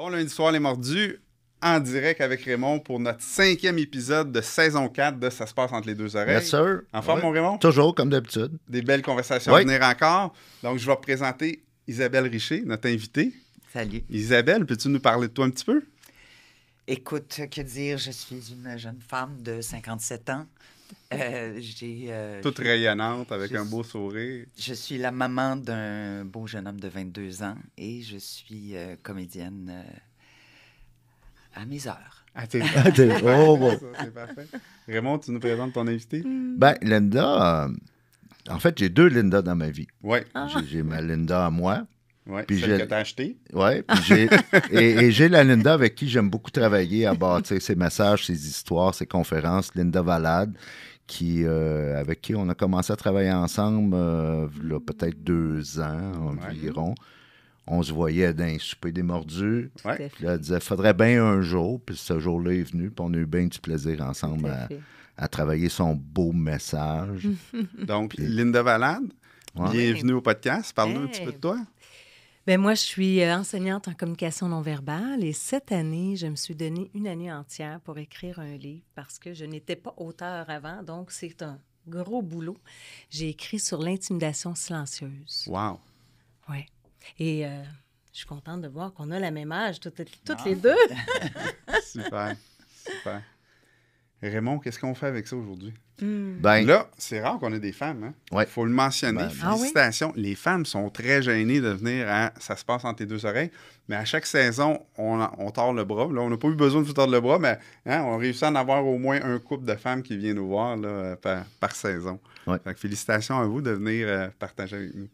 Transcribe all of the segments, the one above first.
Bon lundi soir, les mordus, en direct avec Raymond pour notre 5e épisode de saison 4 de Ça se passe entre les deux oreilles. Yes, sir. En forme, mon Raymond? Toujours, comme d'habitude. Des belles conversations à venir encore. Donc, je vais présenter Isabelle Richer, notre invitée. Salut. Isabelle, peux-tu nous parler de toi un petit peu? Écoute, que dire, je suis une jeune femme de 57 ans. Toute rayonnante, avec un beau sourire. Je suis la maman d'un beau jeune homme de 22 ans et je suis comédienne à mes heures. Oh, bon. C'est parfait. Raymond, tu nous présentes ton invité? Ben, Linda, en fait, j'ai deux Linda dans ma vie. Oui. J'ai ma Linda à moi. Oui, Puis celle que tu as achetée. Oui, puis j'ai la Linda avec qui j'aime beaucoup travailler à bâtir ses messages, ses histoires, ses conférences, Linda Valade, avec qui on a commencé à travailler ensemble il y a peut-être 2 ans environ. Ouais. On se voyait dans un souper des mordus. Ouais. Puis là, elle disait, faudrait bien un jour. Puis ce jour-là est venu, puis on a eu bien du plaisir ensemble à travailler son beau message. Donc, puis, Linda Valade, bienvenue au podcast. Parle-nous un petit peu de toi. Bien, moi, je suis enseignante en communication non verbale et cette année, je me suis donné une année entière pour écrire un livre parce que je n'étais pas auteure avant, donc c'est un gros boulot. J'ai écrit sur l'intimidation silencieuse. Wow! Oui. Et je suis contente de voir qu'on a la même âge, toutes les deux. Super, super. Raymond, qu'est-ce qu'on fait avec ça aujourd'hui? Ben, là, c'est rare qu'on ait des femmes. Hein? Ouais. Faut le mentionner. Félicitations. Les femmes sont très gênées de venir à Ça se passe entre tes deux oreilles. Mais à chaque saison, on tord le bras. Là, on n'a pas eu besoin de vous tordre le bras, mais on réussit à en avoir au moins un couple de femmes qui vient nous voir là, par saison. Ouais. Fait que félicitations à vous de venir partager avec nous.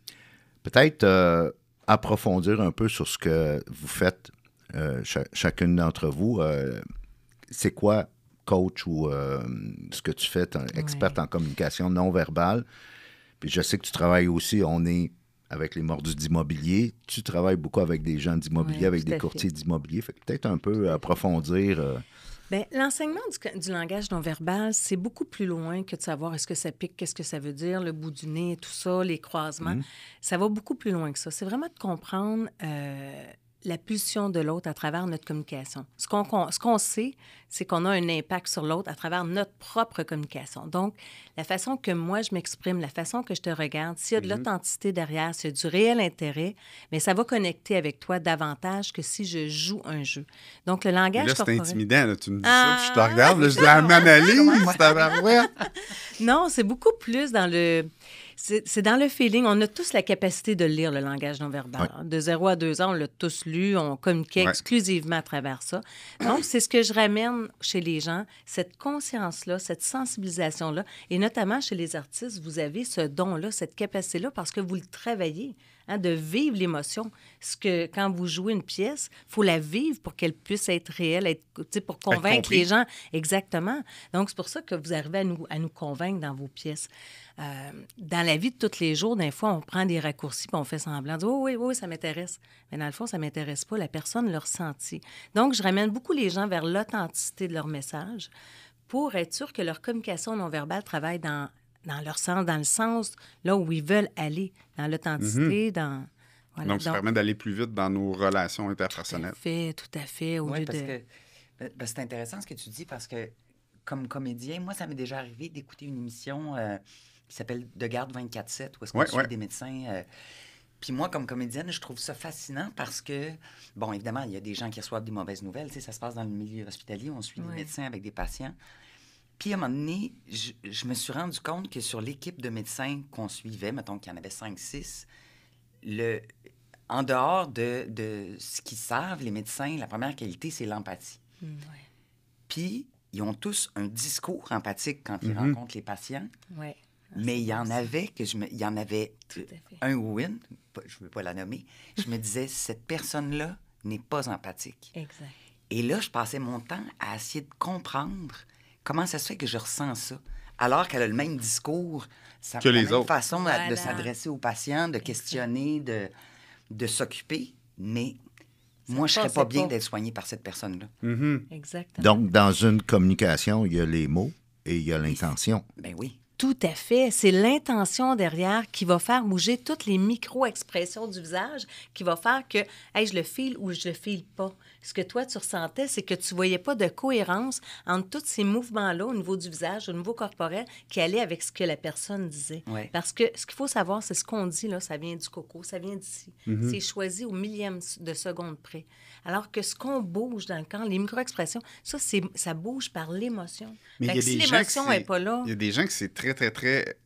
Peut-être approfondir un peu sur ce que vous faites, chacune d'entre vous. C'est quoi, coach, ou ce que tu fais, experte en communication non verbale? Puis je sais que tu travailles aussi, on est avec les mordus d'immobilier. Tu travailles beaucoup avec des gens d'immobilier, avec des courtiers d'immobilier. Fait que peut-être un peu approfondir... Bien, l'enseignement du langage non-verbal, c'est beaucoup plus loin que de savoir est-ce que ça pique, qu'est-ce que ça veut dire, le bout du nez, tout ça, les croisements. Ça va beaucoup plus loin que ça. C'est vraiment de comprendre la pulsion de l'autre à travers notre communication. Ce qu'on sait, c'est qu'on a un impact sur l'autre à travers notre propre communication. Donc, la façon que moi, je m'exprime, la façon que je te regarde, s'il y a de l'authenticité derrière, s'il y a du réel intérêt, bien, ça va connecter avec toi davantage que si je joue un jeu. Donc, le langage là, c'est corporel... intimidant. Là, tu me dis ça, puis je te regarde, là, je dis la m'analyse, Non, c'est beaucoup plus dans le... C'est dans le feeling. On a tous la capacité de lire le langage non-verbal. Ouais. De 0 à 2 ans, on l'a tous lu. On communiquait exclusivement à travers ça. Donc, c'est ce que je ramène chez les gens, cette conscience-là, cette sensibilisation-là. Et notamment chez les artistes, vous avez ce don-là, cette capacité-là, parce que vous le travaillez, de vivre l'émotion. Quand vous jouez une pièce, il faut la vivre pour qu'elle puisse être réelle, pour convaincre les gens. Exactement. Donc, c'est pour ça que vous arrivez à nous convaincre dans vos pièces. Dans la vie de tous les jours, des fois, on prend des raccourcis puis on fait semblant de dire « Oh, oui, ça m'intéresse ». Mais dans le fond, ça ne m'intéresse pas. La personne l'a ressenti. Donc, je ramène beaucoup les gens vers l'authenticité de leur message pour être sûr que leur communication non-verbale travaille dans leur sens, dans le sens là où ils veulent aller, dans l'authenticité, dans... Voilà. Donc, ça permet d'aller plus vite dans nos relations interpersonnelles. Tout à fait. Oui, parce que c'est intéressant ce que tu dis, parce que comme comédien, moi, ça m'est déjà arrivé d'écouter une émission qui s'appelle « De garde 24/7 », où est-ce qu'on suit des médecins... Puis moi, comme comédienne, je trouve ça fascinant parce que, bon, évidemment, il y a des gens qui reçoivent des mauvaises nouvelles. Tu sais, ça se passe dans le milieu hospitalier, on suit des médecins avec des patients. Puis, à un moment donné, je me suis rendu compte que sur l'équipe de médecins qu'on suivait, mettons qu'il y en avait 5-6, en dehors de ce qu'ils savent, les médecins, la première qualité, c'est l'empathie. Puis, ils ont tous un discours empathique quand ils rencontrent les patients. Mais il y en avait un ou une, je ne veux pas la nommer, je me disais, cette personne-là n'est pas empathique. Exact. Et là, je passais mon temps à essayer de comprendre comment ça se fait que je ressens ça, alors qu'elle a le même discours, que les la même autres. façon de s'adresser aux patients, de questionner, de s'occuper, mais moi, je ne serais pas bien d'être soigné par cette personne-là. Exactement. Donc, dans une communication, il y a les mots et il y a l'intention. Ben oui. Tout à fait. C'est l'intention derrière qui va faire bouger toutes les micro-expressions du visage, qui va faire que hey, je le file ou je le file pas. ce que toi, tu ressentais, c'est que tu voyais pas de cohérence entre tous ces mouvements-là au niveau du visage, au niveau corporel, qui allaient avec ce que la personne disait. Ouais. Parce que ce qu'il faut savoir, c'est ce qu'on dit, là, ça vient du coco, ça vient d'ici. C'est choisi au millième de seconde près. Alors que ce qu'on bouge dans le corps, les micro-expressions, ça bouge par l'émotion. Mais Fait que si l'émotion n'est pas là... Il y a des gens qui c'est très, très, très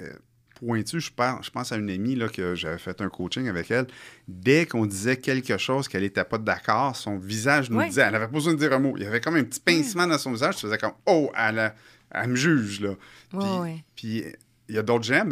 pointu. Je pense à une amie là, que j'avais fait un coaching avec elle. Dès qu'on disait quelque chose qu'elle n'était pas d'accord, son visage nous disait, elle n'avait pas besoin de dire un mot. Il y avait comme un petit pincement dans son visage. Tu faisais comme, oh, elle me juge, là. Puis il y a d'autres gens,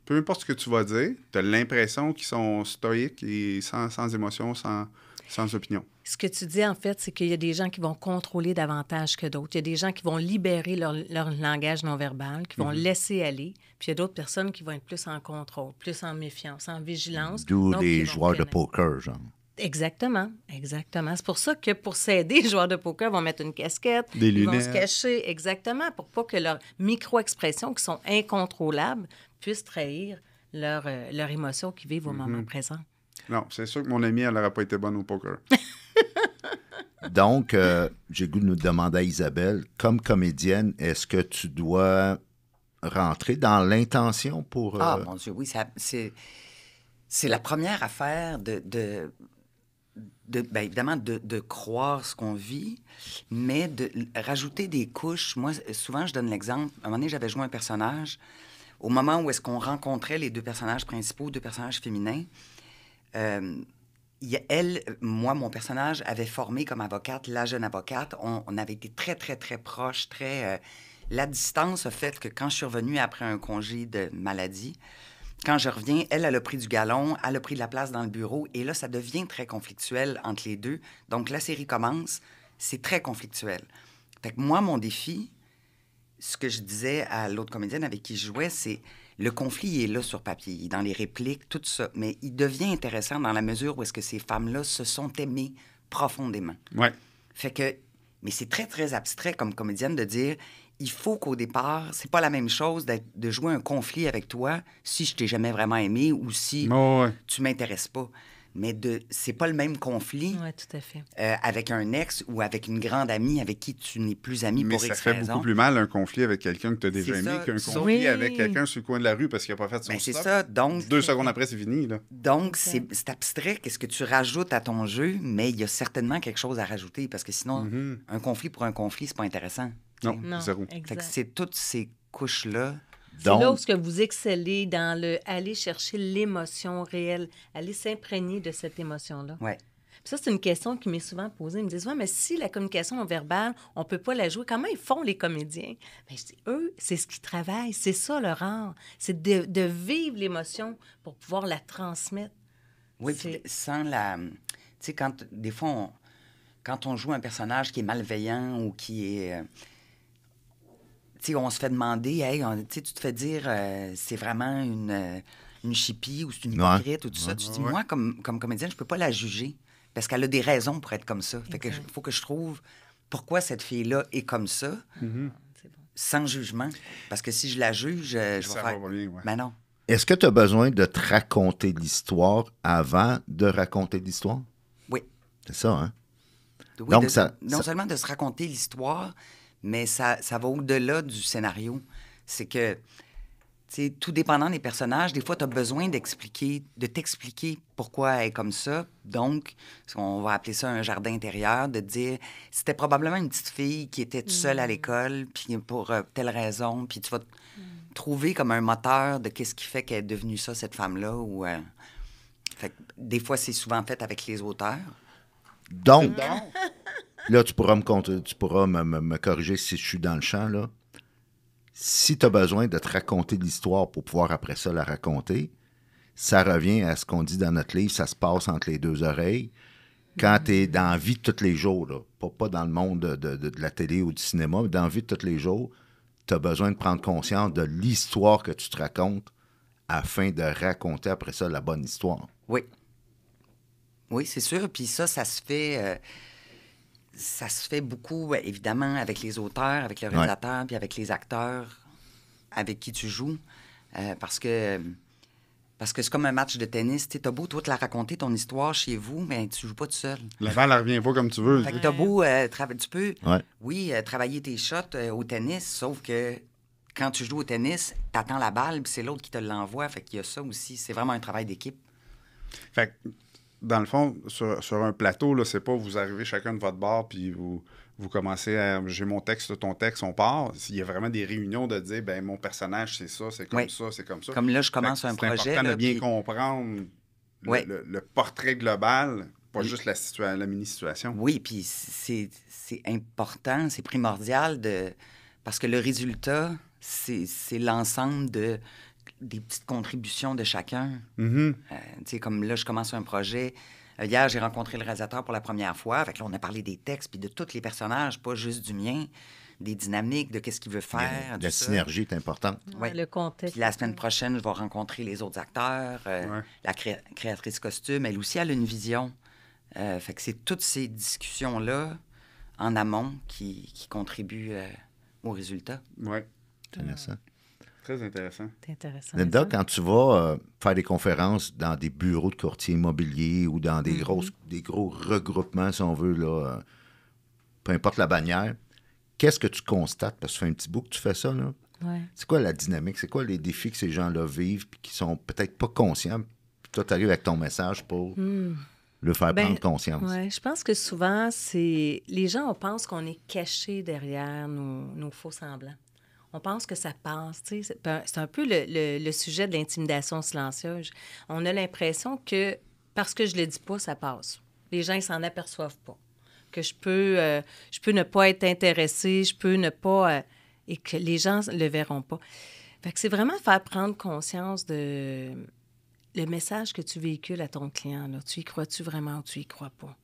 peu importe ce que tu vas dire, tu as l'impression qu'ils sont stoïques et sans émotion, sans opinion. Ce que tu dis, en fait, c'est qu'il y a des gens qui vont contrôler davantage que d'autres. Il y a des gens qui vont libérer leur langage non-verbal, qui vont laisser aller. Puis il y a d'autres personnes qui vont être plus en contrôle, plus en méfiance, en vigilance. D'où les joueurs de poker, genre. Exactement, exactement. C'est pour ça que pour s'aider, les joueurs de poker vont mettre une casquette, des lunettes. Vont se cacher, exactement, pour pas que leurs micro-expressions, qui sont incontrôlables, puissent trahir leur émotion qui vivent au moment présent. Non, c'est sûr que mon amie, elle n'aurait pas été bonne au poker. Donc, j'ai le goût de nous demander à Isabelle, comme comédienne, est-ce que tu dois rentrer dans l'intention pour... Ah, mon Dieu, oui, c'est la première affaire évidemment, de croire ce qu'on vit, mais de rajouter des couches. Moi, souvent, je donne l'exemple. À un moment donné, j'avais joué un personnage. Au moment où est-ce qu'on rencontrait les deux personnages principaux, deux personnages féminins, moi, mon personnage avait formé comme avocate la jeune avocate. On avait été très, très, très proches, la distance a fait que quand je suis revenue après un congé de maladie, quand je reviens, elle a pris du galon, elle a pris de la place dans le bureau, et là, ça devient très conflictuel entre les deux. Donc, la série commence, c'est très conflictuel. Fait que moi, mon défi, ce que je disais à l'autre comédienne avec qui je jouais, c'est le conflit il est là sur papier, dans les répliques, tout ça, mais il devient intéressant dans la mesure où est-ce que ces femmes-là se sont aimées profondément. Ouais. Fait que, mais c'est très, très abstrait comme comédienne de dire, il faut qu'au départ, c'est pas la même chose de jouer un conflit avec toi si je t'ai jamais vraiment aimé ou si tu m'intéresses pas. Mais c'est pas le même conflit tout à fait. avec un ex ou avec une grande amie avec qui tu n'es plus ami pour X raison. Mais ça fait beaucoup plus mal un conflit avec quelqu'un que tu as déjà aimé qu'un conflit avec quelqu'un sur le coin de la rue parce qu'il n'a pas fait son c'est stop. ça, donc... 2 secondes après, c'est fini, là. Donc, c'est abstrait, qu'est-ce que tu rajoutes à ton jeu, mais il y a certainement quelque chose à rajouter parce que sinon, un conflit pour un conflit, c'est pas intéressant. Non, zéro. Fait que c'est toutes ces couches-là... C'est là où vous excellez dans aller chercher l'émotion réelle, aller s'imprégner de cette émotion-là. Oui. Ça, c'est une question qui m'est souvent posée. Ils me disent, mais si la communication non verbale, on ne peut pas la jouer, comment ils font les comédiens? Bien, je dis, eux, c'est ce qu'ils travaillent, c'est ça leur art. C'est de vivre l'émotion pour pouvoir la transmettre. Oui, puis sans la... Tu sais, des fois, quand on joue un personnage qui est malveillant ou qui est... Tu sais, on se fait demander, hey, tu te fais dire, c'est vraiment une chipie ou c'est une hypocrite ou tout ça. Tu dis, moi, comme comédienne, je peux pas la juger parce qu'elle a des raisons pour être comme ça. Fait que faut que je trouve pourquoi cette fille-là est comme ça, sans jugement. Parce que si je la juge, je vais faire... Va bien, Ben non. Est-ce que tu as besoin de te raconter l'histoire avant de raconter l'histoire? Oui. C'est ça, hein? Oui, donc, non seulement de se raconter l'histoire, mais ça va au-delà du scénario. C'est que, tu sais, tout dépendant des personnages, des fois, tu as besoin de t'expliquer pourquoi elle est comme ça. Donc, on va appeler ça un jardin intérieur, de dire, c'était probablement une petite fille qui était toute seule à l'école, puis pour telle raison, puis tu vas trouver comme un moteur de qu'est-ce qui fait qu'elle est devenue ça, cette femme-là. Ou, fait que, des fois, c'est souvent fait avec les auteurs. Donc, là, tu pourras me corriger si je suis dans le champ, là. Si tu as besoin de te raconter l'histoire pour pouvoir après ça la raconter, ça revient à ce qu'on dit dans notre livre, ça se passe entre les deux oreilles. Quand tu es dans la vie de tous les jours, là, pas dans le monde de la télé ou du cinéma, mais dans la vie de tous les jours, tu as besoin de prendre conscience de l'histoire que tu te racontes afin de raconter après ça la bonne histoire. Oui. Oui, c'est sûr. Puis ça se fait... Ça se fait beaucoup, évidemment, avec les auteurs, avec le réalisateur, puis avec les acteurs avec qui tu joues. Parce que Parce que c'est comme un match de tennis. Tu as beau, toi, te la raconter, ton histoire chez vous, mais tu joues pas tout seul. La balle, elle revient pas comme tu veux. Fait que t'as beau, tu peux, Ouais. travailler tes shots au tennis, sauf que quand tu joues au tennis, t'attends la balle, puis c'est l'autre qui te l'envoie. Fait qu'il y a ça aussi. C'est vraiment un travail d'équipe. Fait que, dans le fond, sur un plateau, là, c'est pas vous arrivez chacun de votre bord, puis vous commencez à... J'ai mon texte, ton texte, on part. Il y a vraiment des réunions de dire, ben mon personnage, c'est ça, c'est comme ça, c'est comme ça. Comme là, je commence un projet. C'est important là, de bien puis... comprendre le portrait global, pas juste la mini-situation. Oui, puis c'est important, c'est primordial parce que le résultat, c'est l'ensemble des petites contributions de chacun. Mm-hmm. Tu sais, comme là, je commence un projet. Hier, j'ai rencontré le réalisateur pour la première fois. Fait que là, on a parlé des textes, puis de tous les personnages, pas juste du mien, des dynamiques, de qu'est-ce qu'il veut faire. La synergie est importante. Ouais. Le contexte. Puis la semaine prochaine, je vais rencontrer les autres acteurs. La créatrice costume, elle aussi, elle a une vision. Fait que c'est toutes ces discussions-là, en amont, qui contribuent au résultat. Oui. Intéressant. Très intéressant. C'est intéressant. Linda, quand tu vas faire des conférences dans des bureaux de courtiers immobiliers ou dans des gros regroupements, si on veut, là, peu importe la bannière, qu'est-ce que tu constates? Parce que ça fait un petit bout que tu fais ça, là. Ouais. C'est quoi la dynamique? C'est quoi les défis que ces gens-là vivent et qui sont peut-être pas conscients? Puis toi, tu arrives avec ton message pour le faire prendre conscience. Oui, je pense que souvent, les gens, on pense qu'on est caché derrière nos faux semblants. On pense que ça passe. Tu sais, c'est un peu le sujet de l'intimidation silencieuse. On a l'impression que parce que je ne le dis pas, ça passe. Les gens ne s'en aperçoivent pas. Que je peux ne pas être intéressée, je peux ne pas... et que les gens ne le verront pas. Fait que c'est vraiment faire prendre conscience de le message que tu véhicules à ton client. Là. Tu y crois-tu vraiment ou tu y crois pas?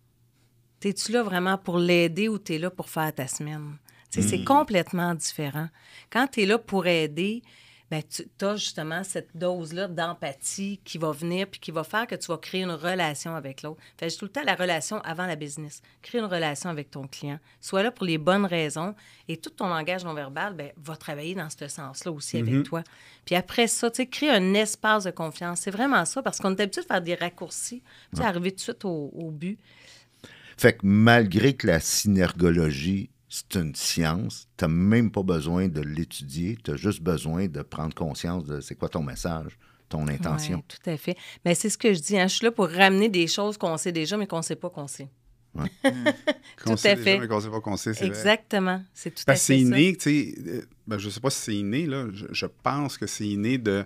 Es-tu là vraiment pour l'aider ou tu es là pour faire ta semaine? C'est complètement différent. Quand tu es là pour aider, ben, tu as justement cette dose-là d'empathie qui va venir puis qui va faire que tu vas créer une relation avec l'autre. Fait que tout le temps la relation avant la business. Crée une relation avec ton client. Sois là pour les bonnes raisons et tout ton langage non-verbal va travailler dans ce sens-là aussi avec toi. Puis après ça, tu sais, crée un espace de confiance. C'est vraiment ça parce qu'on est habitué de faire des raccourcis puis arriver tout de suite au but. Fait que malgré que la synergologie, c'est une science, tu n'as même pas besoin de l'étudier, tu as juste besoin de prendre conscience de c'est quoi ton message, ton intention. Oui, tout à fait. Mais c'est ce que je dis, hein, je suis là pour ramener des choses qu'on sait déjà, mais qu'on ne sait pas qu'on sait. Ouais. Qu'on sait déjà, mais qu'on ne sait pas qu'on sait, c'est exactement. Vrai. C'est tout Parce à fait c'est ça. inné, tu sais, je ne sais pas si c'est inné, là, je pense que c'est inné de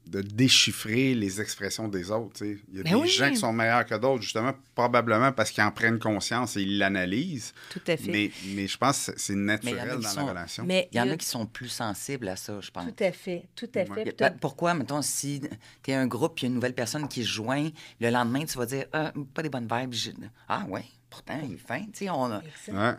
déchiffrer les expressions des autres. T'sais. Il y a des gens qui sont meilleurs que d'autres, justement, probablement parce qu'ils en prennent conscience et ils l'analysent. Tout à fait. Mais je pense que c'est naturel dans la relation. Mais il y en a qui sont plus sensibles à ça, je pense. Tout à fait, tout à fait. Pourquoi, mettons, si tu es un groupe et il y a une nouvelle personne qui se joint, le lendemain, tu vas dire pas des bonnes vibes. Ah ouais, pourtant, il est fin.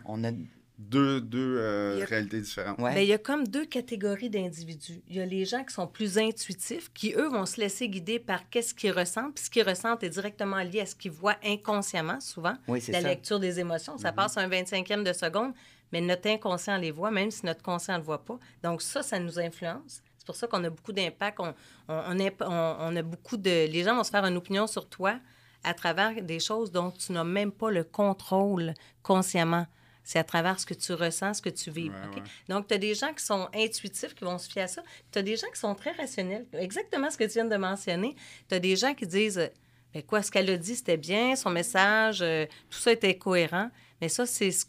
On a deux réalités différentes. Ouais. Bien, il y a comme deux catégories d'individus. Il y a les gens qui sont plus intuitifs, qui, eux, vont se laisser guider par qu'est-ce qu'ils ressentent. Puis ce qu'ils ressentent est directement lié à ce qu'ils voient inconsciemment, souvent. Oui, c'est la ça. lecture des émotions. Ça passe un 25e de seconde, mais notre inconscient les voit, même si notre conscient ne le voit pas. Donc ça nous influence. C'est pour ça qu'on a beaucoup d'impact. On a beaucoup de... Les gens vont se faire une opinion sur toi à travers des choses dont tu n'as même pas le contrôle consciemment. C'est à travers ce que tu ressens, ce que tu vis. Ouais, okay? ouais. Donc, tu as des gens qui sont intuitifs, qui vont se fier à ça. Tu as des gens qui sont très rationnels. Exactement ce que tu viens de mentionner. Tu as des gens qui disent, quoi, ce qu'elle a dit, c'était bien, son message, tout ça était cohérent. Mais ça, c'est ce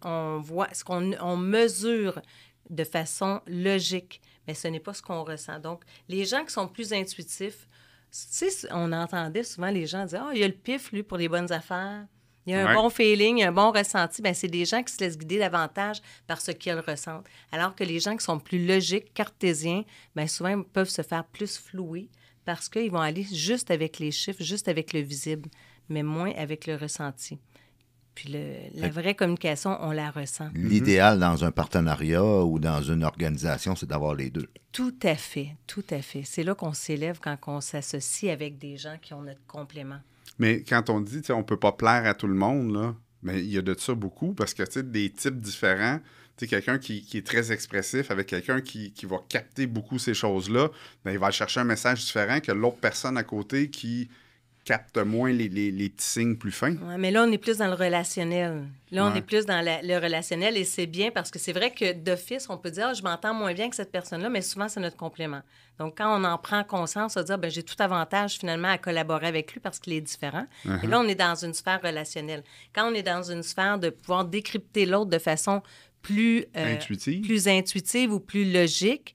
qu'on voit, ce qu'on mesure de façon logique. Mais ce n'est pas ce qu'on ressent. Donc, les gens qui sont plus intuitifs, tu sais, on entendait souvent les gens dire, il y a le pif, lui, pour les bonnes affaires. Il y a un bon feeling, un bon ressenti. Bien, c'est des gens qui se laissent guider davantage par ce qu'ils ressentent. Alors que les gens qui sont plus logiques, cartésiens, bien, souvent, peuvent se faire plus flouer parce qu'ils vont aller juste avec les chiffres, juste avec le visible, mais moins avec le ressenti. Puis la vraie communication, on la ressent. L'idéal dans un partenariat ou dans une organisation, c'est d'avoir les deux. Tout à fait, tout à fait. C'est là qu'on s'élève quand on s'associe avec des gens qui ont notre complément. Mais quand on dit, on ne peut pas plaire à tout le monde, là, mais il y a de ça beaucoup parce que, des types différents, Tu sais, quelqu'un qui est très expressif avec quelqu'un qui va capter beaucoup ces choses-là, bien, il va chercher un message différent que l'autre personne à côté qui capte moins les petits signes plus fins. Ouais, mais là, on est plus dans le relationnel. Là, on est plus dans le relationnel et c'est bien parce que c'est vrai que d'office, on peut dire « Ah, je m'entends moins bien que cette personne-là », mais souvent, c'est notre complément. Donc, quand on en prend conscience, on va dire « Bien, j'ai tout avantage finalement à collaborer avec lui parce qu'il est différent ». Et là, on est dans une sphère relationnelle. Quand on est dans une sphère de pouvoir décrypter l'autre de façon plus intuitive ou plus logique,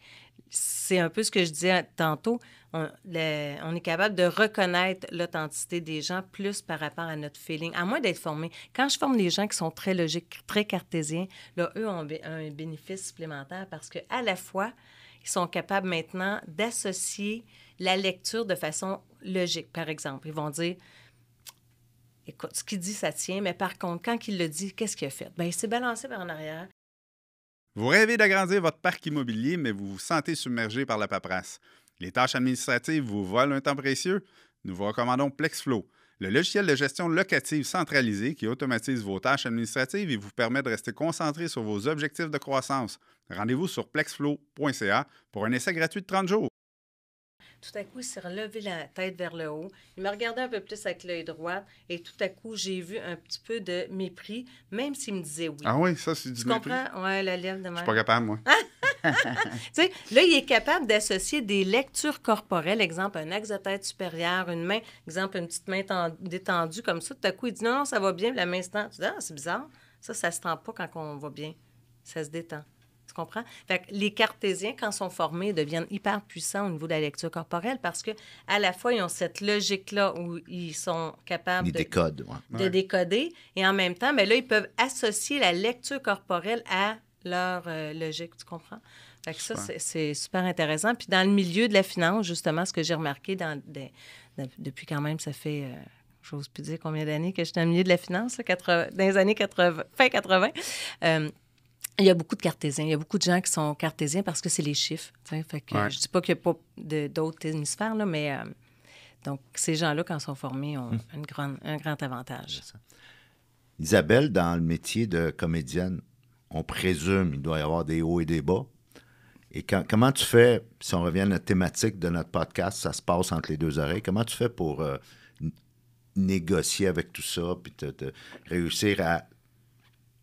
c'est un peu ce que je disais tantôt. On est capable de reconnaître l'authenticité des gens plus par rapport à notre feeling, à moins d'être formé. Quand je forme des gens qui sont très logiques, très cartésiens, là, eux ont un bénéfice supplémentaire parce qu'à la fois, ils sont capables maintenant d'associer la lecture de façon logique. Par exemple, ils vont dire « Écoute, ce qu'il dit, ça tient, mais par contre, quand il le dit, qu'est-ce qu'il a fait? » Bien, il s'est balancé par en arrière. Vous rêvez d'agrandir votre parc immobilier, mais vous vous sentez submergé par la paperasse. Les tâches administratives vous volent un temps précieux? Nous vous recommandons Plexflow, le logiciel de gestion locative centralisé qui automatise vos tâches administratives et vous permet de rester concentré sur vos objectifs de croissance. Rendez-vous sur plexflow.ca pour un essai gratuit de 30 jours. Tout à coup, il s'est relevé la tête vers le haut. Il me regardait un peu plus avec l'œil droit et tout à coup, j'ai vu un petit peu de mépris, même s'il me disait oui. Ah oui, ça, c'est du mépris. Tu comprends? Oui, la lèvre de même. Je suis pas capable, moi. Tu sais, là, il est capable d'associer des lectures corporelles, exemple, un axe de tête supérieur, une main, exemple, une petite main détendue comme ça. Tout à coup, il dit non, ça va bien, la main se tend. Tu dis, ah, c'est bizarre. Ça se tend pas quand on va bien. Ça se détend. Tu comprends? Fait que les cartésiens, quand ils sont formés, deviennent hyper puissants au niveau de la lecture corporelle parce que à la fois, ils ont cette logique-là où ils sont capables de décoder et en même temps, bien, là, ils peuvent associer la lecture corporelle à leur logique. Tu comprends? Fait que ça, c'est super intéressant. Puis dans le milieu de la finance, justement, ce que j'ai remarqué depuis quand même, ça fait... j'ose plus dire combien d'années que je suis dans le milieu de la finance, là, dans les années 80, fin 80. Il y a beaucoup de cartésiens. Il y a beaucoup de gens qui sont cartésiens parce que c'est les chiffres. Fait que, je ne dis pas qu'il n'y a pas d'autres hémisphères, là, mais donc ces gens-là, quand ils sont formés, ont un grand avantage. Isabelle, dans le métier de comédienne, on présume qu'il doit y avoir des hauts et des bas. Et comment tu fais, si on revient à notre thématique de notre podcast, ça se passe entre les deux oreilles, comment tu fais pour négocier avec tout ça puis réussir à,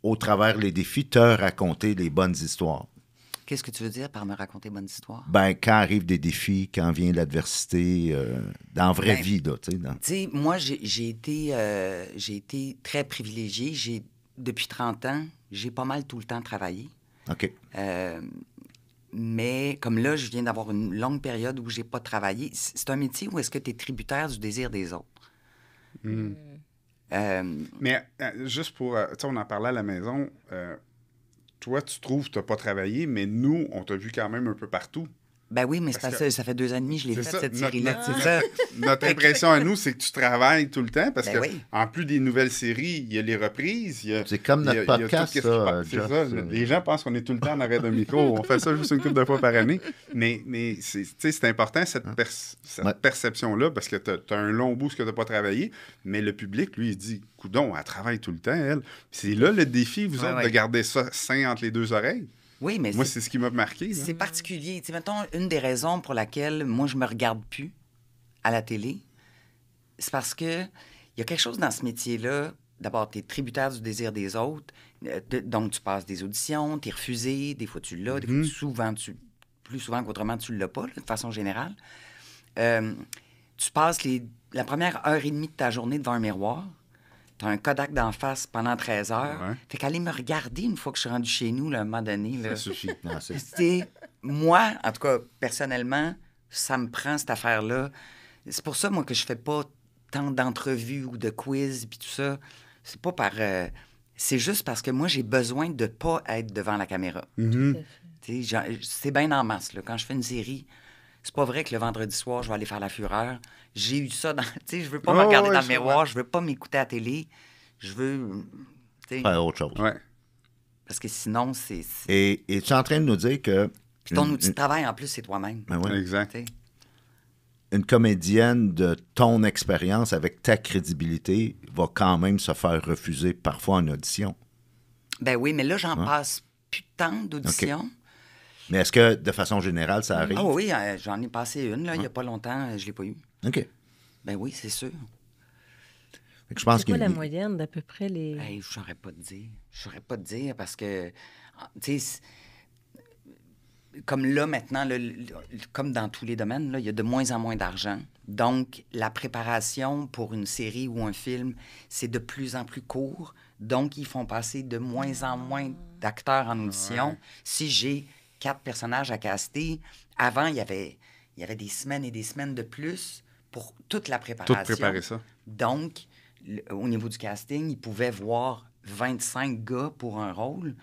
au travers les défis, te raconter les bonnes histoires? Qu'est-ce que tu veux dire par me raconter bonnes histoires? Ben, quand arrivent des défis, quand vient l'adversité, dans la vraie vie, là, tu sais. Tu sais, moi, j'ai été très privilégié. Depuis 30 ans, j'ai pas mal tout le temps travaillé. OK. Mais comme là, je viens d'avoir une longue période où j'ai pas travaillé. C'est un métier où est-ce que tu es tributaire du désir des autres. Mais juste pour... tu sais, on en parlait à la maison. Toi, tu trouves que tu n'as pas travaillé, mais nous, on t'a vu quand même un peu partout. Ben oui, mais ça fait 2 ans et demi que je l'ai fait, cette série-là. Notre impression à nous, c'est que tu travailles tout le temps parce ben que, en plus des nouvelles séries, il y a les reprises. C'est comme notre podcast, ça. C'est ça. Les gens pensent qu'on est tout le temps en arrêt de micro. On fait ça juste une couple de fois par année. Mais c'est important, cette perception-là, parce que tu as un long bout que tu n'as pas travaillé. Mais le public, lui, il se dit, coudonc, elle travaille tout le temps, elle. C'est là le défi, vous autres, de garder ça sain entre les deux oreilles. Oui, mais moi, c'est ce qui m'a marqué. C'est particulier. Tu sais, mettons, une des raisons pour laquelle moi, je me regarde plus à la télé, c'est parce que il y a quelque chose dans ce métier-là. D'abord, tu es tributaire du désir des autres. Donc, tu passes des auditions, tu es refusé. Des fois, tu l'as. Des fois, plus souvent qu'autrement, tu ne l'as pas, là, de façon générale. Tu passes la première heure et demie de ta journée devant un miroir. T'as un Kodak d'en face pendant 13 heures. Ouais. Fait qu'aller me regarder une fois que je suis rendu chez nous, là, à un moment donné... Là, ça suffit. Non, moi, en tout cas, personnellement, ça me prend, cette affaire-là. C'est pour ça, moi, que je fais pas tant d'entrevues ou de quiz puis tout ça. C'est pas par... c'est juste parce que moi, j'ai besoin de pas être devant la caméra. C'est bien en masse, là. Quand je fais une série... C'est pas vrai que le vendredi soir, je vais aller faire la fureur. J'ai eu ça dans... Tu sais, je veux pas me regarder dans le miroir, je veux pas m'écouter à la télé. Je veux... faire autre chose. Ouais. Parce que sinon, c'est... Et tu es en train de nous dire que... Puis ton outil de travail, en plus, c'est toi-même. Ben ouais. Exact. Une comédienne de ton expérience, avec ta crédibilité, va quand même se faire refuser parfois en audition. Ben oui, mais là, j'en passe plus tant d'auditions. Okay. Mais est-ce que, de façon générale, ça arrive? Ah oui, j'en ai passé une, là, il n'y a pas longtemps, je ne l'ai pas eu. OK. Ben oui, c'est sûr. Je pense c'est quoi la moyenne d'à peu près les... Hey, je ne saurais pas te dire. Je ne saurais pas te dire parce que, tu sais, comme là, maintenant, là, comme dans tous les domaines, là, il y a de moins en moins d'argent. Donc, la préparation pour une série ou un film, c'est de plus en plus court. Donc, ils font passer de moins en moins d'acteurs en audition. Ouais. Si j'ai 4 personnages à caster, avant, il y avait des semaines et des semaines de plus pour toute la préparation. Tout préparer ça. Donc, au niveau du casting, ils pouvaient voir 25 gars pour un rôle,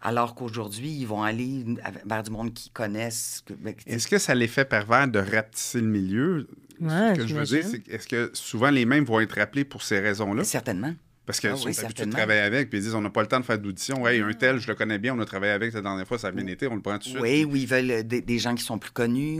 alors qu'aujourd'hui, ils vont aller vers du monde qu'ils connaissent. Est-ce que ça l'effet pervers de rapetisser le milieu? Ouais, ce que je veux dire, c'est est-ce que souvent les mêmes vont être rappelés pour ces raisons-là? Certainement. Parce qu'ils sont habitués de travailler avec, puis ils disent on n'a pas le temps de faire d'audition. Hey, un tel, je le connais bien, on a travaillé avec la dernière fois, ça a bien été, on le prend tout de suite. Oui, ou ils veulent des gens qui sont plus connus,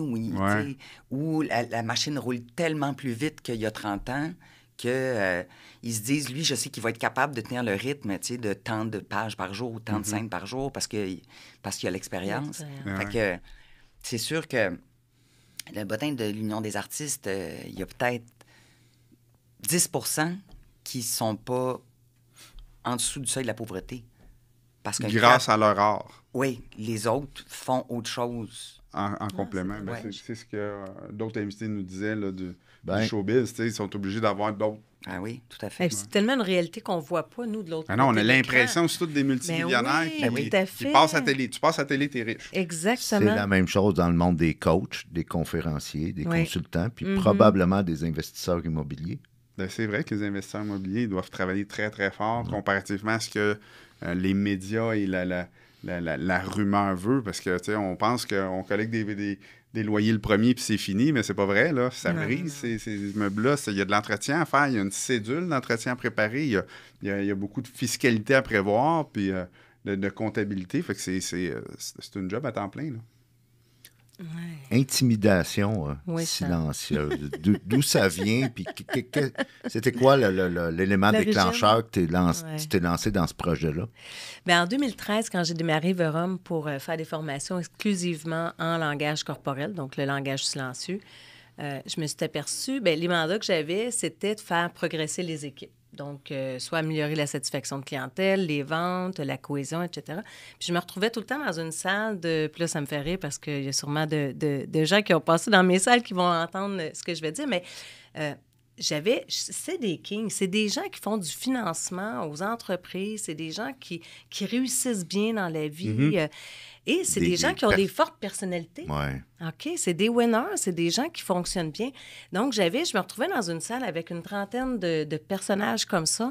ou la machine roule tellement plus vite qu'il y a 30 ans qu'ils se disent, lui, je sais qu'il va être capable de tenir le rythme de tant de pages par jour ou tant de scènes par jour parce qu'il a l'expérience. Fait que c'est sûr que le bottin de l'Union des artistes, il y a peut-être 10% qui ne sont pas en dessous du seuil de la pauvreté. Parce que grâce à leur art. Oui, les autres font autre chose. En complément. C'est ce que d'autres invités nous disaient là, du showbiz. Ils sont obligés d'avoir d'autres. Ah oui, tout à fait. C'est tellement une réalité qu'on ne voit pas, nous, de l'autre côté. Non, on a l'impression que c'est tous des multimillionnaires qui passent à la télé. Tu passes à la télé, t'es riche. Exactement. C'est la même chose dans le monde des coachs, des conférenciers, des consultants, puis probablement des investisseurs immobiliers. Ben, c'est vrai que les investisseurs immobiliers doivent travailler très, très fort comparativement à ce que les médias et la rumeur veut, parce que, tu sais, on pense qu'on collecte des loyers le premier puis c'est fini, mais c'est pas vrai, là. Ça brise, ces immeubles-là. Il y a de l'entretien à faire, il y a une cédule d'entretien à préparer, il y a beaucoup de fiscalité à prévoir, puis de comptabilité. Fait que c'est une job à temps plein, là. Ouais. Intimidation silencieuse. D'où ça vient? Puis c'était quoi l'élément déclencheur que tu t'es lancé dans ce projet-là? Bien, en 2013, quand j'ai démarré Verum pour faire des formations exclusivement en langage corporel, donc le langage silencieux, je me suis aperçue, les mandats que j'avais, c'était de faire progresser les équipes. Donc, soit améliorer la satisfaction de clientèle, les ventes, la cohésion, etc. Puis je me retrouvais tout le temps dans une salle de... Puis là, ça me fait rire parce qu'il y a sûrement de gens qui ont passé dans mes salles qui vont entendre ce que je vais dire, mais c'est des kings, c'est des gens qui font du financement aux entreprises, c'est des gens qui réussissent bien dans la vie. Et c'est des gens qui ont des fortes personnalités. Ouais. OK? C'est des winners, c'est des gens qui fonctionnent bien. Donc, je me retrouvais dans une salle avec une trentaine de personnages comme ça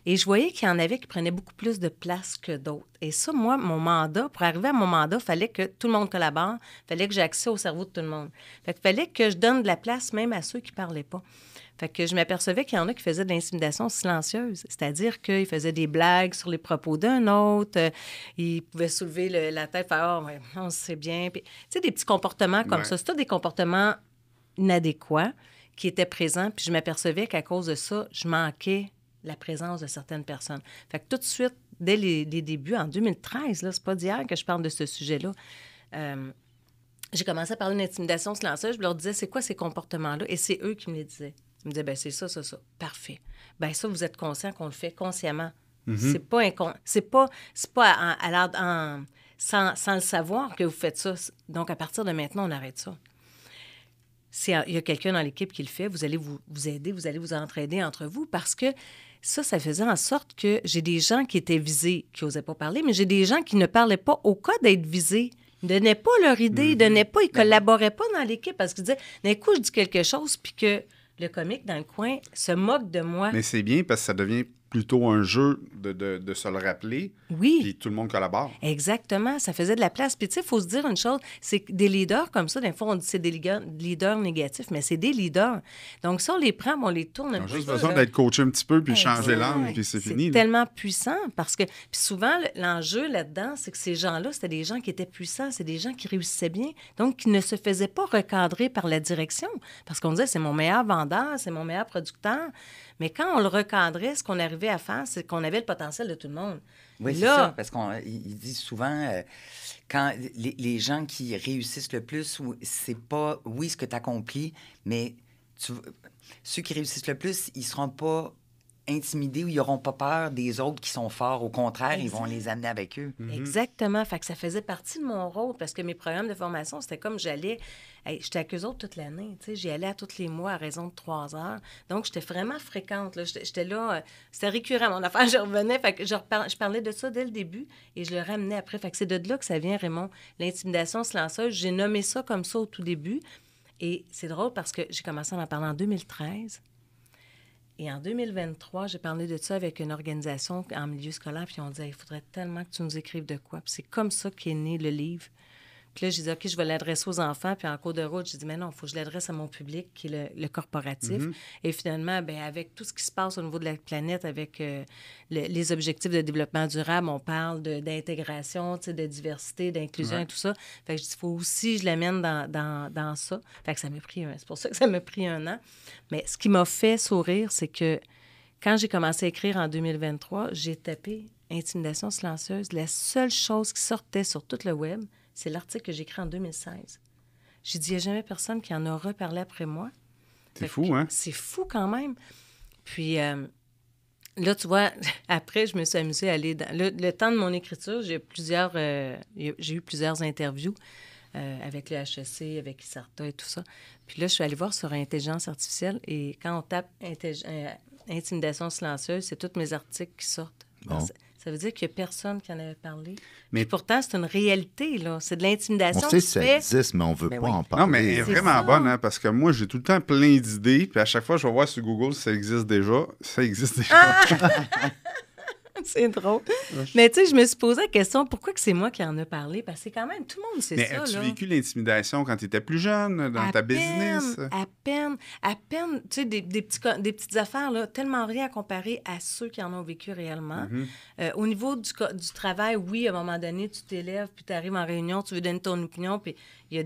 et je voyais qu'il y en avait qui prenaient beaucoup plus de place que d'autres. Et ça, moi, pour arriver à mon mandat, il fallait que tout le monde collabore, il fallait que j'ai accès au cerveau de tout le monde. Fait qu'il fallait que je donne de la place même à ceux qui ne parlaient pas. Fait que je m'apercevais qu'il y en a qui faisaient de l'intimidation silencieuse, c'est-à-dire qu'ils faisaient des blagues sur les propos d'un autre, ils pouvaient soulever la tête, faire « Oh, on sait bien ». Tu sais, des petits comportements comme ça. C'était des comportements inadéquats qui étaient présents, puis je m'apercevais qu'à cause de ça, je manquais la présence de certaines personnes. Fait que tout de suite, dès les débuts, en 2013, là, c'est pas d'hier que je parle de ce sujet-là, j'ai commencé à parler d'intimidation silencieuse, je leur disais « C'est quoi ces comportements-là? » Et c'est eux qui me les disaient. Ils me disaient, bien, c'est ça. Parfait. Bien, ça, vous êtes conscient qu'on le fait consciemment. C'est pas sans le savoir que vous faites ça. Donc, à partir de maintenant, on arrête ça. S'il y a quelqu'un dans l'équipe qui le fait, vous allez vous aider, vous allez vous entraider entre vous parce que ça faisait en sorte que j'ai des gens qui étaient visés, qui n'osaient pas parler, mais j'ai des gens qui ne parlaient pas au cas d'être visés. Ils ne donnaient pas leur idée, ils ne collaboraient pas dans l'équipe parce qu'ils disaient, d'un coup, je dis quelque chose, puis que le comique dans le coin se moque de moi. Mais c'est bien parce que ça devient plutôt un jeu de se le rappeler. Oui. Puis tout le monde collabore. Exactement. Ça faisait de la place. Puis tu sais, il faut se dire une chose, c'est que des leaders comme ça, des fois, on dit que c'est des leaders négatifs, mais c'est des leaders. Donc, si on les prend, on les tourne un peu. Ils ont juste besoin d'être coachés un petit peu, puis changer l'angle, puis c'est fini. C'est tellement puissant parce que... Puis souvent, l'enjeu là-dedans, c'est que ces gens-là, c'était des gens qui étaient puissants, c'est des gens qui réussissaient bien, donc qui ne se faisaient pas recadrer par la direction. Parce qu'on disait, c'est mon meilleur vendeur, c'est mon meilleur producteur. Mais quand on le recadrait, ce qu'on arrivait à faire, c'est qu'on avait le potentiel de tout le monde. Oui, c'est ça, parce qu'ils disent souvent, quand les gens qui réussissent le plus, c'est pas, ce que tu accomplis, mais ceux qui réussissent le plus, ils seront pas intimidés ou ils n'auront pas peur des autres qui sont forts. Au contraire, ils vont les amener avec eux. Exactement. Fait que ça faisait partie de mon rôle parce que mes programmes de formation, c'était comme j'allais... j'étais avec eux autres toute l'année. J'y allais à tous les mois à raison de 3 heures. Donc, j'étais vraiment fréquente. Là. J'étais là... c'était récurrent. Mon affaire, je revenais. Fait que je parlais de ça dès le début et je le ramenais après. Fait que c'est de là que ça vient, Raymond. L'intimidation silencieuse, j'ai nommé ça comme ça au tout début. Et c'est drôle parce que j'ai commencé à en parler en 2013. Et en 2023, j'ai parlé de ça avec une organisation en milieu scolaire, puis on dit il faudrait tellement que tu nous écrives de quoi. Puis c'est comme ça qu'est né le livre. Puis là, j'ai dit OK, je vais l'adresser aux enfants. Puis en cours de route, j'ai dit mais non, il faut que je l'adresse à mon public, qui est le corporatif. Et finalement, bien, avec tout ce qui se passe au niveau de la planète, avec les objectifs de développement durable, on parle d'intégration, de diversité, d'inclusion et tout ça. Fait que je dis il faut aussi que je l'amène dans ça. Fait que ça m'a pris c'est pour ça que ça m'a pris 1 an. Mais ce qui m'a fait sourire, c'est que quand j'ai commencé à écrire en 2023, j'ai tapé intimidation silencieuse. La seule chose qui sortait sur tout le web, c'est l'article que j'ai écrit en 2016. J'ai dit, il n'y a jamais personne qui en a reparlé après moi. C'est fou, hein? C'est fou quand même. Puis là, tu vois, après, je me suis amusée à aller... Le temps de mon écriture, j'ai eu plusieurs interviews avec le HEC, avec ISARTA et tout ça. Puis là, je suis allée voir sur intelligence artificielle et quand on tape intimidation silencieuse, c'est tous mes articles qui sortent. Bon. Ça veut dire qu'il n'y a personne qui en avait parlé. Mais pourtant, c'est une réalité, là. C'est de l'intimidation. On sait que ça existe, mais on ne veut pas en parler. Non, mais elle est vraiment bonne, hein, parce que moi, j'ai tout le temps plein d'idées, puis à chaque fois, je vais voir sur Google si ça existe déjà. Ça existe déjà. C'est drôle. Mais tu sais, je me suis posé la question, pourquoi que c'est moi qui en ai parlé? Parce que c'est quand même, tout le monde sait ça. Mais as-tu vécu l'intimidation quand tu étais plus jeune, dans ta business? À peine. Tu sais, des petites affaires, là, tellement rien à comparer à ceux qui en ont vécu réellement. Au niveau du travail, oui, à un moment donné, tu t'élèves, puis tu arrives en réunion, tu veux donner ton opinion, puis il y a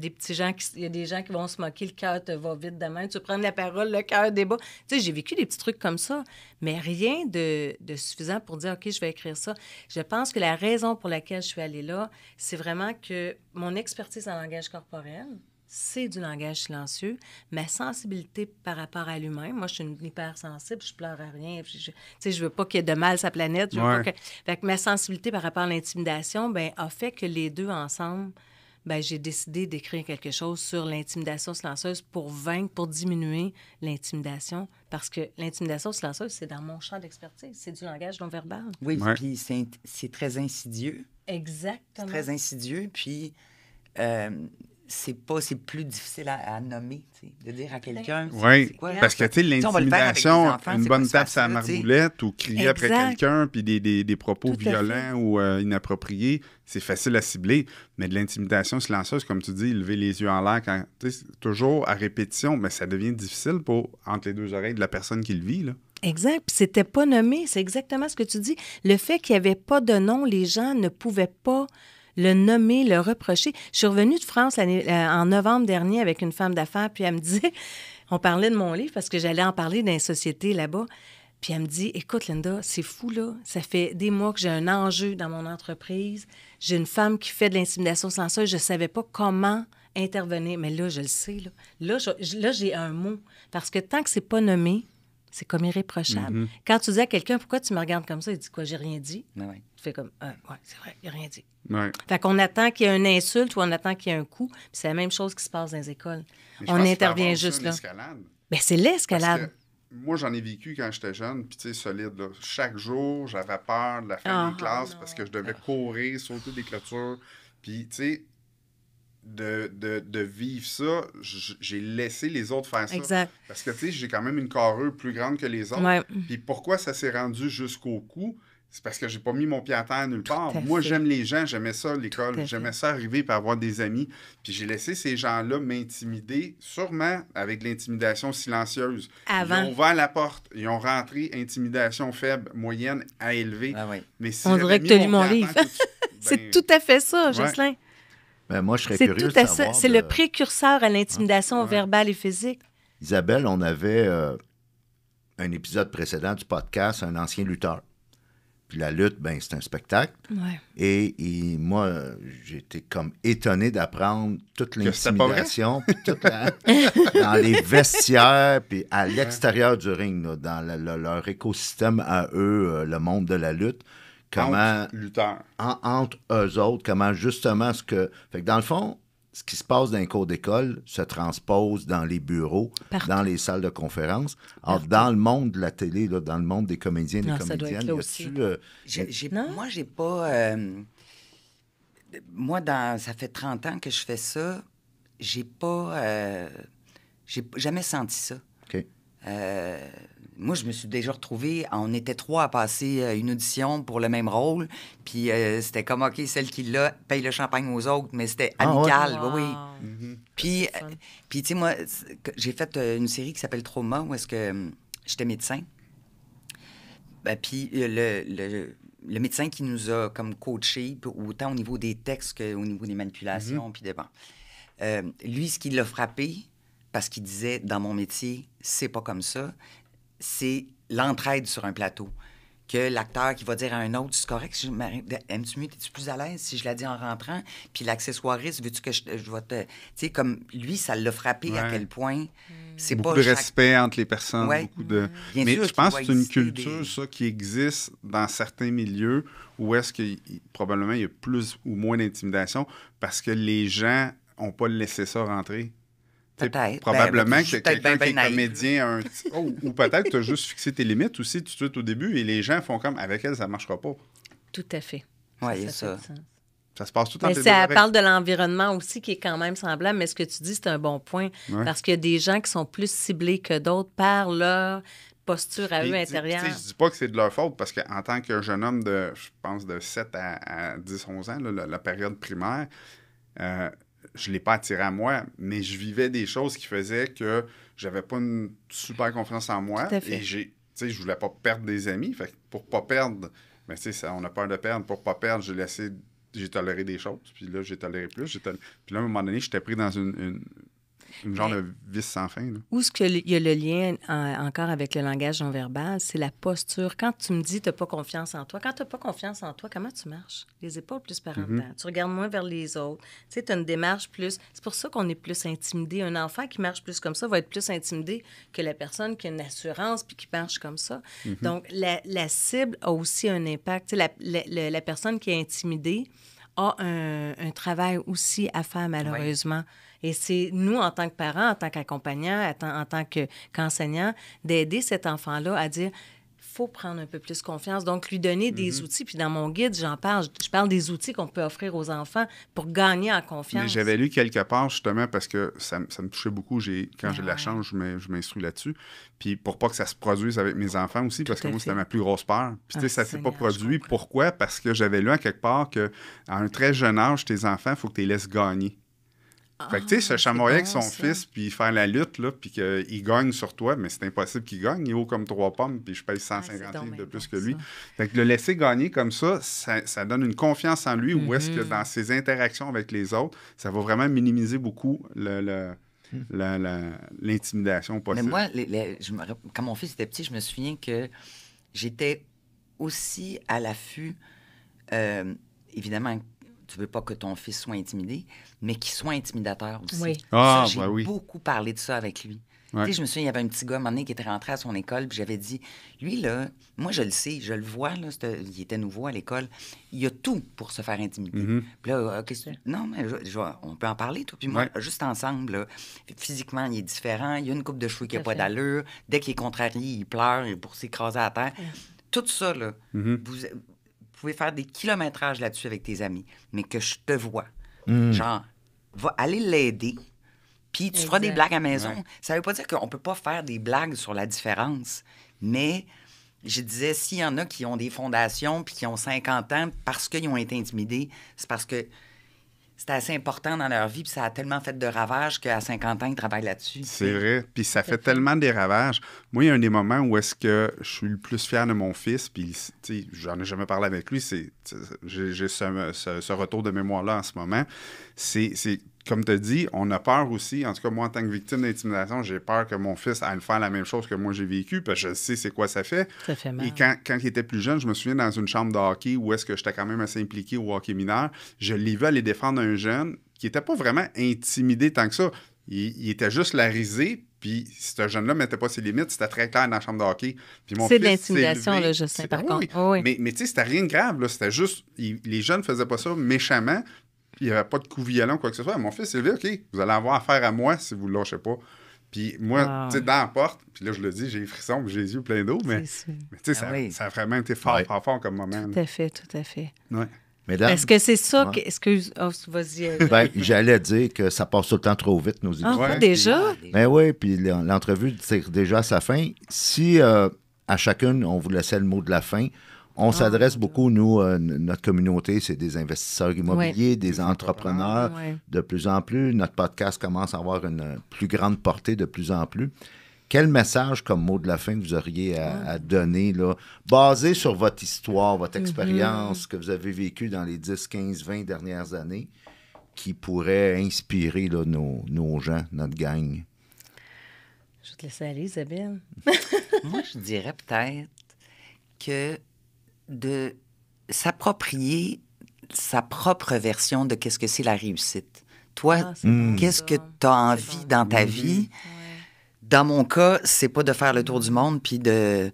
des gens qui vont se moquer, le cœur te va vite demain, tu veux prendre la parole, le cœur débat. Tu sais, j'ai vécu des petits trucs comme ça, mais rien de suffisant pour dire, OK, je vais écrire ça. Je pense que la raison pour laquelle je suis allée là, c'est vraiment que mon expertise en langage corporel, c'est du langage silencieux. Ma sensibilité par rapport à l'humain, moi, je suis une hypersensible, je pleure à rien. Je veux pas qu'il y ait de mal sur la planète. Fait que ma sensibilité par rapport à l'intimidation, ben, a fait que les deux ensemble, ben, j'ai décidé d'écrire quelque chose sur l'intimidation silencieuse pour diminuer l'intimidation. Parce que l'intimidation silencieuse, c'est dans mon champ d'expertise. C'est du langage non verbal. Oui, puis c'est très insidieux. Exactement. C'est très insidieux, puis c'est plus difficile à nommer, de dire à quelqu'un. Oui, parce que, tu sais, l'intimidation, une bonne tape sur la marboulette ou crier après quelqu'un, puis des propos violents ou inappropriés, c'est facile à cibler. Mais de l'intimidation silencieuse, comme tu dis, lever les yeux en l'air, toujours à répétition, mais ça devient difficile entre les deux oreilles de la personne qui le vit, là. Exact. Puis c'était pas nommé. C'est exactement ce que tu dis. Le fait qu'il n'y avait pas de nom, les gens ne pouvaient pas le nommer, le reprocher. Je suis revenue de France en novembre dernier avec une femme d'affaires, puis elle me disait, on parlait de mon livre parce que j'allais en parler dans une société là-bas, puis elle me dit, écoute Linda, c'est fou là, ça fait des mois que j'ai un enjeu dans mon entreprise, j'ai une femme qui fait de l'intimidation silencieuse, je ne savais pas comment intervenir, mais là, je le sais, là j'ai un mot, parce que tant que c'est pas nommé, c'est comme irréprochable. Quand tu dis à quelqu'un, pourquoi tu me regardes comme ça, il dit quoi, j'ai rien dit. Tu fais comme, ouais, c'est vrai, il n'a rien dit. Ouais. Fait qu'on attend qu'il y ait une insulte ou on attend qu'il y ait un coup. Puis c'est la même chose qui se passe dans les écoles. On intervient juste là. Bien, c'est l'escalade. Moi, j'en ai vécu quand j'étais jeune, puis tu sais, solide. Là. Chaque jour, j'avais peur de la fin des classes parce que je devais courir, sauter des clôtures. Puis, tu sais, de vivre ça, j'ai laissé les autres faire ça. Exact. Parce que, tu sais, j'ai quand même une carrure plus grande que les autres. Ouais. Puis pourquoi ça s'est rendu jusqu'au cou? C'est parce que j'ai pas mis mon pied à terre nulle part. Moi, j'aime les gens, j'aimais ça, l'école. J'aimais ça arriver et avoir des amis. Puis j'ai laissé ces gens-là m'intimider, sûrement avec l'intimidation silencieuse. Avant. Ils ont ouvert la porte, ils ont rentré intimidation faible, moyenne à élevée. Ah oui. Mais si on dirait que tu as lu mon livre. C'est tout à fait ça, Jocelyn. Ben, moi, je serais curieux de savoir. C'est le précurseur à l'intimidation verbale et physique. Isabelle, on avait un épisode précédent du podcast, un ancien lutteur. Puis la lutte, ben c'est un spectacle. Ouais. Et moi, j'ai été comme étonné d'apprendre toute l'intimidation, puis dans les vestiaires, puis à l'extérieur du ring, là, dans leur écosystème à eux, le monde de la lutte. Comment, entre lutteurs. Entre eux autres, comment justement Fait que dans le fond, ce qui se passe dans les cours d'école se transpose dans les bureaux, dans les salles de conférence. Alors, dans le monde de la télé, là, dans le monde des comédiens et des comédiennes, moi, j'ai pas... ça fait 30 ans que je fais ça. J'ai jamais senti ça. OK. Moi, je me suis déjà retrouvée, on était 3 à passer une audition pour le même rôle, puis c'était comme, OK, celle qui l'a, paye le champagne aux autres, mais c'était amical, ouais? Wow. oui. Puis, tu sais, moi, j'ai fait une série qui s'appelle Trauma, où est-ce que j'étais médecin. Puis le médecin qui nous a comme coachés, autant au niveau des textes qu'au niveau des manipulations, puis lui, ce qui l'a frappé, parce qu'il disait, dans mon métier, c'est pas comme ça, c'est l'entraide sur un plateau. Que l'acteur qui va dire à un autre, c'est correct, aimes-tu mieux, es-tu plus à l'aise si je la dis en rentrant? Puis l'accessoiriste, veux-tu que je vais te... Tu sais, comme lui, ça l'a frappé à quel point c'est beaucoup pas... de respect entre les personnes, beaucoup de... Bien Mais sûr je pense que c'est une culture, ça, qui existe dans certains milieux où est-ce que probablement il y a plus ou moins d'intimidation parce que les gens n'ont pas laissé ça rentrer. Peut-être. Probablement que quelqu'un qui est naïf, comédien ou peut-être tu as juste fixé tes limites aussi tout de suite au début et les gens font comme avec elle, ça ne marchera pas. Tout à fait. Oui, il y a ça. Ça se passe tout en Mais ça parle de l'environnement aussi qui est quand même semblable, mais ce que tu dis, c'est un bon point. Parce qu'il y a des gens qui sont plus ciblés que d'autres par leur posture à eux intérieure. Je ne dis pas que c'est de leur faute parce qu'en tant que jeune homme de, je pense, de 7 à 10, 11 ans, là, la période primaire, je ne l'ai pas attiré à moi, mais je vivais des choses qui faisaient que j'avais pas une super confiance en moi. Et je ne voulais pas perdre des amis. Fait que pour ne pas perdre, mais on a peur de perdre. Pour ne pas perdre, j'ai toléré des choses. Puis là, j'ai toléré plus. Puis là, à un moment donné, j'étais pris dans une genre de vis sans fin. Là. Où est-ce qu'il y a le lien encore avec le langage non-verbal? C'est la posture. Quand tu me dis que tu n'as pas confiance en toi, quand tu n'as pas confiance en toi, comment tu marches? Les épaules plus par en dedans. Tu regardes moins vers les autres. Tu sais, tu as une démarche plus... C'est pour ça qu'on est plus intimidé. Un enfant qui marche plus comme ça va être plus intimidé que la personne qui a une assurance puis qui marche comme ça. Donc, la cible a aussi un impact. Tu sais, la personne qui est intimidée a un travail aussi à faire, malheureusement. Oui. Et c'est nous, en tant que parents, en tant qu'accompagnants, en tant qu'enseignants, d'aider cet enfant-là à dire il faut prendre un peu plus confiance. Donc, lui donner des outils. Puis dans mon guide, je parle des outils qu'on peut offrir aux enfants pour gagner en confiance. Mais j'avais lu quelque part, justement, parce que ça me touchait beaucoup. Quand j'ai la chance, je m'instruis là-dessus. Puis pour pas que ça se produise avec mes enfants aussi, parce que moi, c'était ma plus grosse peur. Puis tu sais, ça s'est pas produit. Pourquoi? Parce que j'avais lu à quelque part qu'à un très jeune âge, tes enfants, il faut que tu les laisses gagner. Fait que, tu sais, se chamoyer avec son fils, puis faire la lutte, là, puis qu'il gagne sur toi, mais c'est impossible qu'il gagne. Il est haut comme 3 pommes, puis je paye 150 livres de plus que lui. Fait que le laisser gagner comme ça donne une confiance en lui, où est-ce que dans ses interactions avec les autres, ça va vraiment minimiser beaucoup l'intimidation possible. Mais moi, quand mon fils était petit, je me souviens que j'étais aussi à l'affût, évidemment, tu veux pas que ton fils soit intimidé, mais qu'il soit intimidateur aussi. Oui. J'ai beaucoup parlé de ça avec lui. Ouais. Tu sais, je me souviens, il y avait un petit gars, un moment donné, qui était rentré à son école, puis j'avais dit, lui, là, moi, je le sais, je le vois, là, il était nouveau à l'école, il a tout pour se faire intimider. Puis là, non, mais on peut en parler, toi, puis moi, juste ensemble, là, physiquement, il est différent, il a une coupe de cheveux qui n'a pas d'allure, dès qu'il est contrarié, il pleure pour s'écraser à terre. Tout ça, là, vous pouvez faire des kilométrages là-dessus avec tes amis, mais que je te vois. Genre, va aller l'aider, puis tu feras des blagues à la maison. Ouais. Ça veut pas dire qu'on peut pas faire des blagues sur la différence, mais je disais, s'il y en a qui ont des fondations puis qui ont 50 ans parce qu'ils ont été intimidés, c'est parce que c'était assez important dans leur vie, puis ça a tellement fait de ravages qu'à 50 ans, ils travaillent là-dessus. C'est vrai, puis ça fait tellement des ravages. Moi, il y a un des moments où est-ce que je suis le plus fier de mon fils, puis j'en ai jamais parlé avec lui, j'ai ce retour de mémoire-là en ce moment. C'est comme tu as dit, on a peur aussi. En tout cas, moi, en tant que victime d'intimidation, j'ai peur que mon fils aille faire la même chose que moi j'ai vécu, parce que je sais c'est quoi ça fait. Ça fait mal. Et quand il était plus jeune, je me souviens dans une chambre de hockey où est-ce que j'étais quand même assez impliqué au hockey mineur, je l'ai vu aller défendre un jeune qui n'était pas vraiment intimidé tant que ça. Il était juste la risée, puis ce jeune-là ne mettait pas ses limites. C'était très clair dans la chambre de hockey. Puis mon c'est de fils l'intimidation, s'est levé. là, Justin, par contre. Oui. Oui. Mais tu sais, c'était rien de grave. Là. C'était juste, les jeunes ne faisaient pas ça méchamment. Il n'y avait pas de coup violent ou quoi que ce soit. Mon fils s'est levé, OK, vous allez avoir affaire à moi si vous ne lâchez pas. Puis moi, tu sais, dans la porte, puis là, je le dis, j'ai les frissons, puis j'ai les yeux pleins d'eau, mais tu sais, ça a vraiment été fort comme moment. Tout à fait, tout à fait. Ouais. Mesdames, est-ce que c'est ça que... Excuse, vas-y. J'allais dire que ça passe tout le temps trop vite, nos émissions. Ah, déjà? Ben oui, puis l'entrevue tire déjà à sa fin. Si à chacune, on vous laissait le mot de la fin, on s'adresse beaucoup, nous, notre communauté, c'est des investisseurs immobiliers, des entrepreneurs. De plus en plus, notre podcast commence à avoir une plus grande portée de plus en plus. Quel message comme mot de la fin que vous auriez à donner, là, basé sur votre histoire, votre expérience que vous avez vécue dans les 10, 15, 20 dernières années, qui pourrait inspirer là, nos gens, notre gang? Je vais te laisser aller, Isabelle. Moi, je dirais peut-être que de s'approprier sa propre version de qu'est-ce que c'est la réussite. Toi, qu'est-ce que tu as envie dans ta vie? Dans mon cas, c'est pas de faire le tour du monde puis de...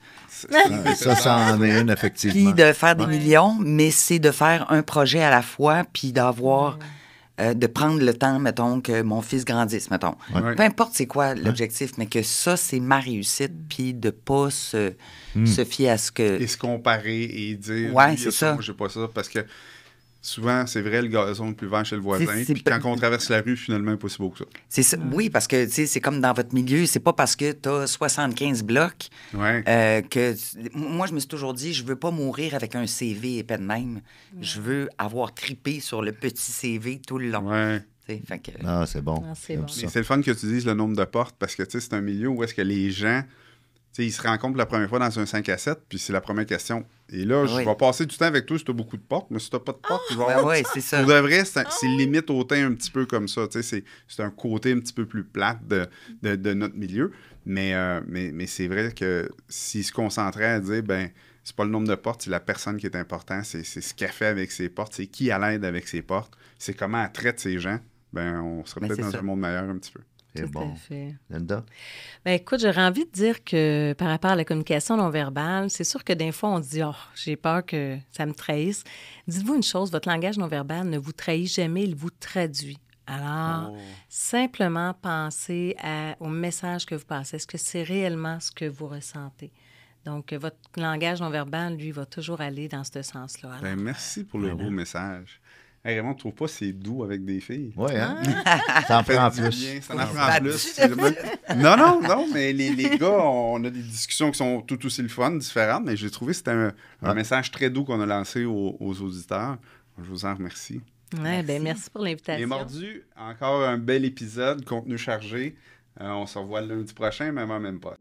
Ça en est une, effectivement. Puis de faire des millions, mais c'est de faire un projet à la fois puis d'avoir... de prendre le temps, mettons, que mon fils grandisse, mettons. Peu importe c'est quoi l'objectif, mais que ça, c'est ma réussite, puis de pas se fier à ce que... Et se comparer et dire... Ouais, c'est ça. Moi, j'ai pas ça, parce que souvent, c'est vrai, le gazon est plus vert chez le voisin, puis quand on traverse la rue, finalement, pas si beau que ça. C'est ça. Oui, parce que, tu sais, c'est comme dans votre milieu, c'est pas parce que tu as 75 blocs que... Moi, je me suis toujours dit, je veux pas mourir avec un CV épais de même. Je veux avoir tripé sur le petit CV tout le long. Ouais. Fait que... Ah, c'est bon. Ah, c'est bon. C'est le fun que tu dises le nombre de portes, parce que, tu sais, c'est un milieu où est-ce que les gens... T'sais, ils se rencontrent la première fois dans un 5 à 7, puis c'est la première question. Et là, je vais passer du temps avec toi si tu as beaucoup de portes, mais si tu n'as pas de portes, je vais avoir... c'est ça. Pour de vrai, c'est limite hautain un petit peu comme ça. C'est un côté un petit peu plus plate de notre milieu. Mais c'est vrai que s'ils se concentraient à dire, ben c'est pas le nombre de portes, c'est la personne qui est important, c'est ce qu'elle fait avec ses portes, c'est qui elle aide avec ses portes, c'est comment elle traite ses gens, ben on serait peut-être dans un monde meilleur un petit peu. C'est bon. Linda? Ben, écoute, j'aurais envie de dire que par rapport à la communication non-verbale, c'est sûr que des fois, on se dit « Oh, j'ai peur que ça me trahisse ». Dites-vous une chose, votre langage non-verbal ne vous trahit jamais, il vous traduit. Alors, simplement pensez au message que vous passez. Est-ce que c'est réellement ce que vous ressentez? Donc, votre langage non-verbal, lui, va toujours aller dans ce sens-là. Ben, merci pour le beau message. Hey, Raymond, tu trouves pas c'est doux avec des filles? Oui, hein? Ça en prend plus. Ça en prend plus. Non, mais les gars, on a des discussions qui sont tout aussi le fun, différentes, mais j'ai trouvé que c'était un message très doux qu'on a lancé aux auditeurs. Je vous en remercie. Ouais, ben, merci pour l'invitation. Les Mordus, encore un bel épisode, contenu chargé. On se revoit le lundi prochain, même pas.